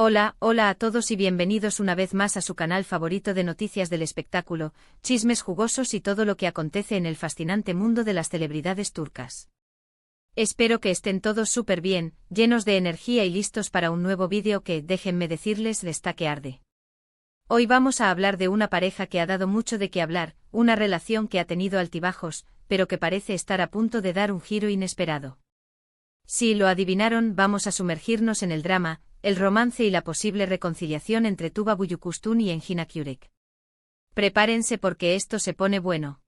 Hola a todos y bienvenidos una vez más a su canal favorito de noticias del espectáculo, chismes jugosos y todo lo que acontece en el fascinante mundo de las celebridades turcas. Espero que estén todos súper bien, llenos de energía y listos para un nuevo vídeo que, déjenme decirles, está que arde. Hoy vamos a hablar de una pareja que ha dado mucho de qué hablar, una relación que ha tenido altibajos, pero que parece estar a punto de dar un giro inesperado. Si lo adivinaron, vamos a sumergirnos en el drama, el romance y la posible reconciliación entre Tuba Büyüküstün y Engin Akyürek. Prepárense porque esto se pone bueno.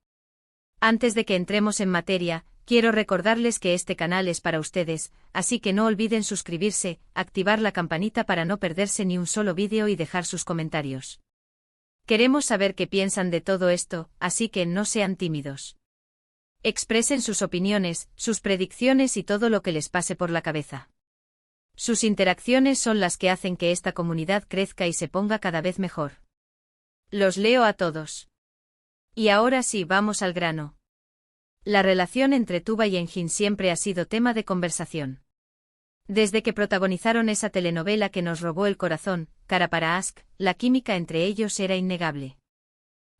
Antes de que entremos en materia, quiero recordarles que este canal es para ustedes, así que no olviden suscribirse, activar la campanita para no perderse ni un solo vídeo y dejar sus comentarios. Queremos saber qué piensan de todo esto, así que no sean tímidos. Expresen sus opiniones, sus predicciones y todo lo que les pase por la cabeza. Sus interacciones son las que hacen que esta comunidad crezca y se ponga cada vez mejor. Los leo a todos. Y ahora sí, vamos al grano. La relación entre Tuba y Engin siempre ha sido tema de conversación. Desde que protagonizaron esa telenovela que nos robó el corazón, Kara para Aşk, la química entre ellos era innegable.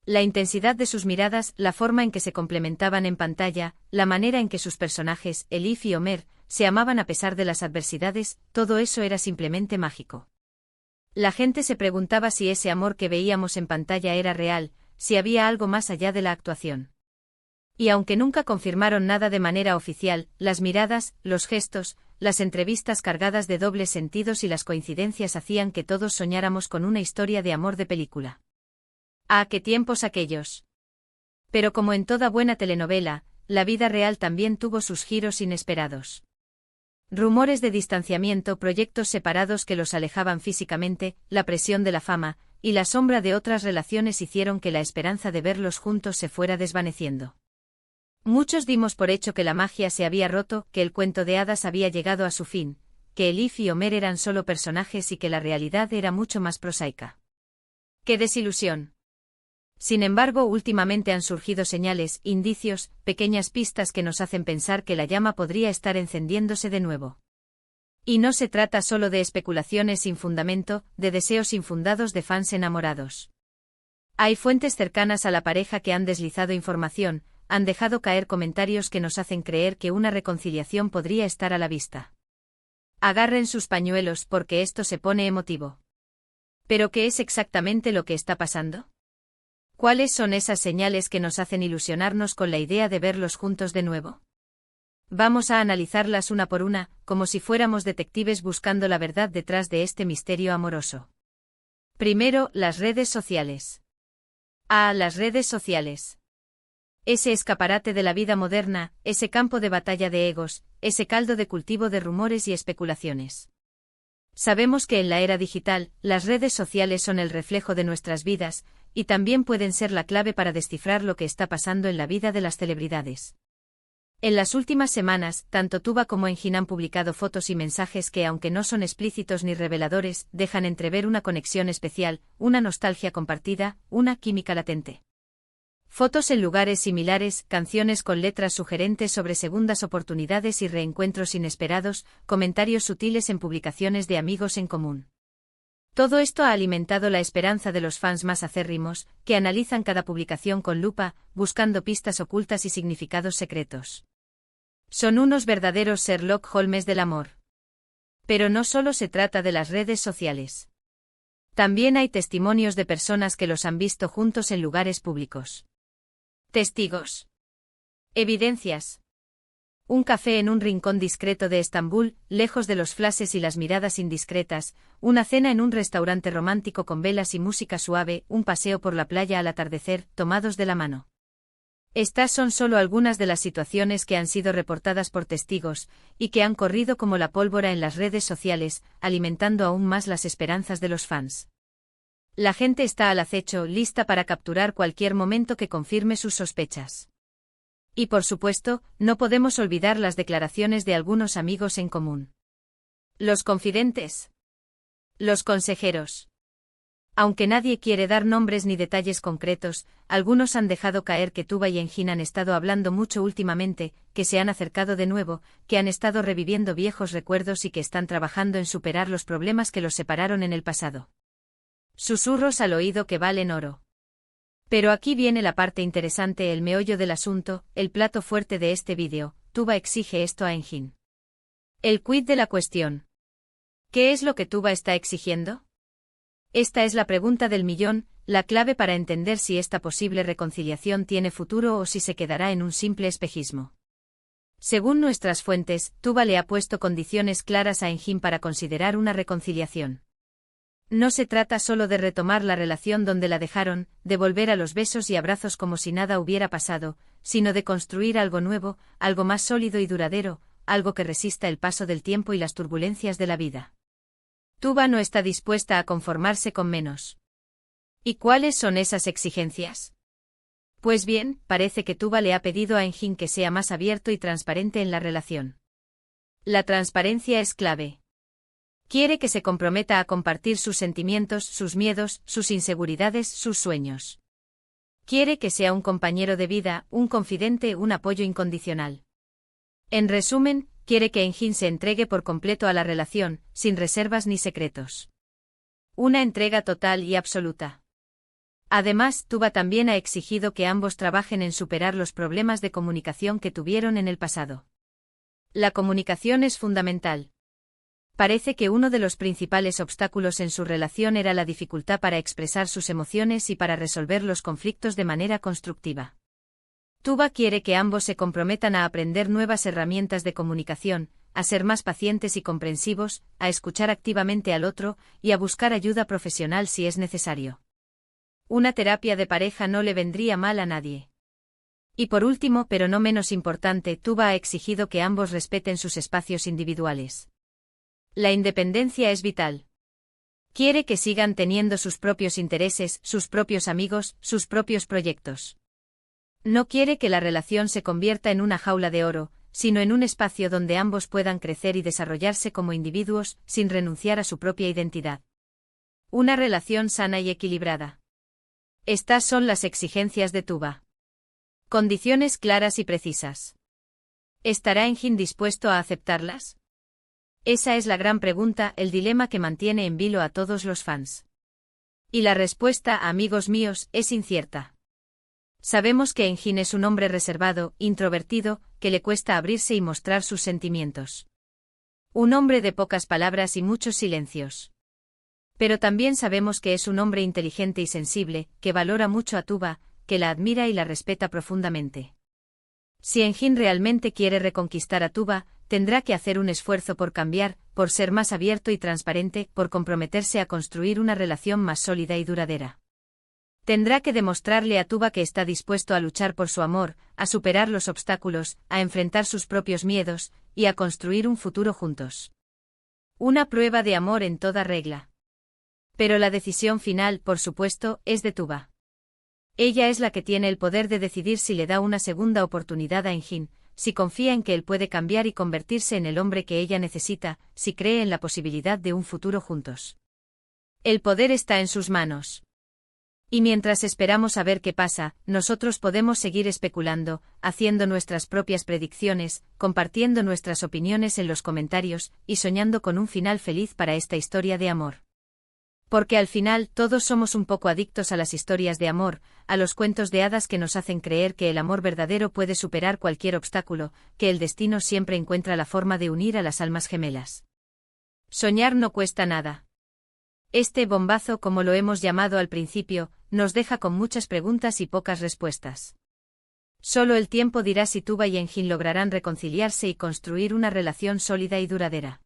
La intensidad de sus miradas, la forma en que se complementaban en pantalla, la manera en que sus personajes, Elif y Ömer, se amaban a pesar de las adversidades, todo eso era simplemente mágico. La gente se preguntaba si ese amor que veíamos en pantalla era real, si había algo más allá de la actuación. Y aunque nunca confirmaron nada de manera oficial, las miradas, los gestos, las entrevistas cargadas de dobles sentidos y las coincidencias hacían que todos soñáramos con una historia de amor de película. ¡Ah, qué tiempos aquellos! Pero como en toda buena telenovela, la vida real también tuvo sus giros inesperados. Rumores de distanciamiento, proyectos separados que los alejaban físicamente, la presión de la fama, y la sombra de otras relaciones hicieron que la esperanza de verlos juntos se fuera desvaneciendo. Muchos dimos por hecho que la magia se había roto, que el cuento de hadas había llegado a su fin, que Elif y Ömer eran solo personajes y que la realidad era mucho más prosaica. ¡Qué desilusión! Sin embargo, últimamente han surgido señales, indicios, pequeñas pistas que nos hacen pensar que la llama podría estar encendiéndose de nuevo. Y no se trata solo de especulaciones sin fundamento, de deseos infundados de fans enamorados. Hay fuentes cercanas a la pareja que han deslizado información, han dejado caer comentarios que nos hacen creer que una reconciliación podría estar a la vista. Agarren sus pañuelos porque esto se pone emotivo. ¿Pero qué es exactamente lo que está pasando? ¿Cuáles son esas señales que nos hacen ilusionarnos con la idea de verlos juntos de nuevo? Vamos a analizarlas una por una, como si fuéramos detectives buscando la verdad detrás de este misterio amoroso. Primero, las redes sociales. Las redes sociales. Ese escaparate de la vida moderna, ese campo de batalla de egos, ese caldo de cultivo de rumores y especulaciones. Sabemos que en la era digital, las redes sociales son el reflejo de nuestras vidas, y también pueden ser la clave para descifrar lo que está pasando en la vida de las celebridades. En las últimas semanas, tanto Tuba como Engin han publicado fotos y mensajes que, aunque no son explícitos ni reveladores, dejan entrever una conexión especial, una nostalgia compartida, una química latente. Fotos en lugares similares, canciones con letras sugerentes sobre segundas oportunidades y reencuentros inesperados, comentarios sutiles en publicaciones de amigos en común. Todo esto ha alimentado la esperanza de los fans más acérrimos, que analizan cada publicación con lupa, buscando pistas ocultas y significados secretos. Son unos verdaderos Sherlock Holmes del amor. Pero no solo se trata de las redes sociales. También hay testimonios de personas que los han visto juntos en lugares públicos. Testigos. Evidencias. Un café en un rincón discreto de Estambul, lejos de los flashes y las miradas indiscretas, una cena en un restaurante romántico con velas y música suave, un paseo por la playa al atardecer, tomados de la mano. Estas son solo algunas de las situaciones que han sido reportadas por testigos, y que han corrido como la pólvora en las redes sociales, alimentando aún más las esperanzas de los fans. La gente está al acecho, lista para capturar cualquier momento que confirme sus sospechas. Y por supuesto, no podemos olvidar las declaraciones de algunos amigos en común. Los confidentes. Los consejeros. Aunque nadie quiere dar nombres ni detalles concretos, algunos han dejado caer que Tuba y Enjin han estado hablando mucho últimamente, que se han acercado de nuevo, que han estado reviviendo viejos recuerdos y que están trabajando en superar los problemas que los separaron en el pasado. Susurros al oído que valen oro. Pero aquí viene la parte interesante, el meollo del asunto, el plato fuerte de este vídeo. Tuba exige esto a Enjin. El quid de la cuestión. ¿Qué es lo que Tuba está exigiendo? Esta es la pregunta del millón, la clave para entender si esta posible reconciliación tiene futuro o si se quedará en un simple espejismo. Según nuestras fuentes, Tuba le ha puesto condiciones claras a Enjin para considerar una reconciliación. No se trata solo de retomar la relación donde la dejaron, de volver a los besos y abrazos como si nada hubiera pasado, sino de construir algo nuevo, algo más sólido y duradero, algo que resista el paso del tiempo y las turbulencias de la vida. Tuba no está dispuesta a conformarse con menos. ¿Y cuáles son esas exigencias? Pues bien, parece que Tuba le ha pedido a Enjin que sea más abierto y transparente en la relación. La transparencia es clave. Quiere que se comprometa a compartir sus sentimientos, sus miedos, sus inseguridades, sus sueños. Quiere que sea un compañero de vida, un confidente, un apoyo incondicional. En resumen, quiere que Enjin se entregue por completo a la relación, sin reservas ni secretos. Una entrega total y absoluta. Además, Tuba también ha exigido que ambos trabajen en superar los problemas de comunicación que tuvieron en el pasado. La comunicación es fundamental. Parece que uno de los principales obstáculos en su relación era la dificultad para expresar sus emociones y para resolver los conflictos de manera constructiva. Tuba quiere que ambos se comprometan a aprender nuevas herramientas de comunicación, a ser más pacientes y comprensivos, a escuchar activamente al otro, y a buscar ayuda profesional si es necesario. Una terapia de pareja no le vendría mal a nadie. Y por último, pero no menos importante, Tuba ha exigido que ambos respeten sus espacios individuales. La independencia es vital. Quiere que sigan teniendo sus propios intereses, sus propios amigos, sus propios proyectos. No quiere que la relación se convierta en una jaula de oro, sino en un espacio donde ambos puedan crecer y desarrollarse como individuos, sin renunciar a su propia identidad. Una relación sana y equilibrada. Estas son las exigencias de Tuba. Condiciones claras y precisas. ¿Estará Enjin dispuesto a aceptarlas? Esa es la gran pregunta, el dilema que mantiene en vilo a todos los fans. Y la respuesta, amigos míos, es incierta. Sabemos que Enjin es un hombre reservado, introvertido, que le cuesta abrirse y mostrar sus sentimientos. Un hombre de pocas palabras y muchos silencios. Pero también sabemos que es un hombre inteligente y sensible, que valora mucho a Tuba, que la admira y la respeta profundamente. Si Enjin realmente quiere reconquistar a Tuba, tendrá que hacer un esfuerzo por cambiar, por ser más abierto y transparente, por comprometerse a construir una relación más sólida y duradera. Tendrá que demostrarle a Tuba que está dispuesto a luchar por su amor, a superar los obstáculos, a enfrentar sus propios miedos, y a construir un futuro juntos. Una prueba de amor en toda regla. Pero la decisión final, por supuesto, es de Tuba. Ella es la que tiene el poder de decidir si le da una segunda oportunidad a Enjin, si confía en que él puede cambiar y convertirse en el hombre que ella necesita, si cree en la posibilidad de un futuro juntos. El poder está en sus manos. Y mientras esperamos a ver qué pasa, nosotros podemos seguir especulando, haciendo nuestras propias predicciones, compartiendo nuestras opiniones en los comentarios, y soñando con un final feliz para esta historia de amor. Porque al final todos somos un poco adictos a las historias de amor, a los cuentos de hadas que nos hacen creer que el amor verdadero puede superar cualquier obstáculo, que el destino siempre encuentra la forma de unir a las almas gemelas. Soñar no cuesta nada. Este bombazo, como lo hemos llamado al principio, nos deja con muchas preguntas y pocas respuestas. Solo el tiempo dirá si Tuba y Enjin lograrán reconciliarse y construir una relación sólida y duradera.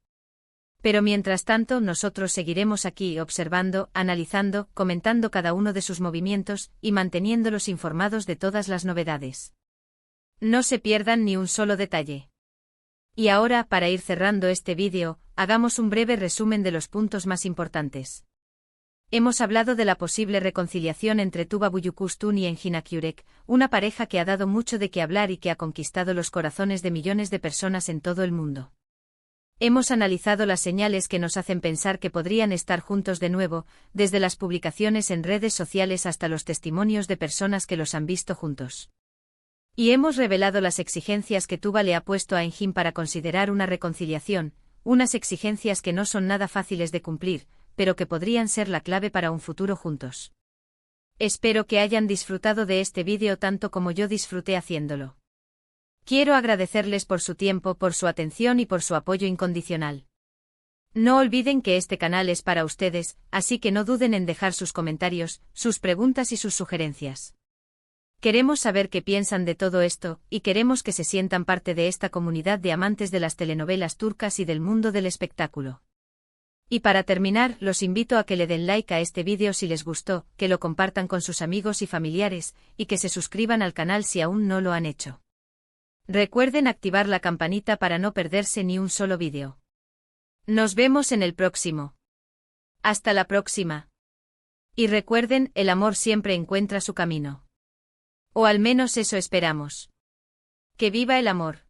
Pero mientras tanto nosotros seguiremos aquí observando, analizando, comentando cada uno de sus movimientos y manteniéndolos informados de todas las novedades. No se pierdan ni un solo detalle. Y ahora, para ir cerrando este vídeo, hagamos un breve resumen de los puntos más importantes. Hemos hablado de la posible reconciliación entre Tuba Büyüküstün y Enjin Akgürek, una pareja que ha dado mucho de qué hablar y que ha conquistado los corazones de millones de personas en todo el mundo. Hemos analizado las señales que nos hacen pensar que podrían estar juntos de nuevo, desde las publicaciones en redes sociales hasta los testimonios de personas que los han visto juntos. Y hemos revelado las exigencias que Tuba le ha puesto a Engin para considerar una reconciliación, unas exigencias que no son nada fáciles de cumplir, pero que podrían ser la clave para un futuro juntos. Espero que hayan disfrutado de este vídeo tanto como yo disfruté haciéndolo. Quiero agradecerles por su tiempo, por su atención y por su apoyo incondicional. No olviden que este canal es para ustedes, así que no duden en dejar sus comentarios, sus preguntas y sus sugerencias. Queremos saber qué piensan de todo esto, y queremos que se sientan parte de esta comunidad de amantes de las telenovelas turcas y del mundo del espectáculo. Y para terminar, los invito a que le den like a este vídeo si les gustó, que lo compartan con sus amigos y familiares, y que se suscriban al canal si aún no lo han hecho. Recuerden activar la campanita para no perderse ni un solo vídeo. Nos vemos en el próximo. Hasta la próxima. Y recuerden, el amor siempre encuentra su camino. O al menos eso esperamos. ¡Que viva el amor!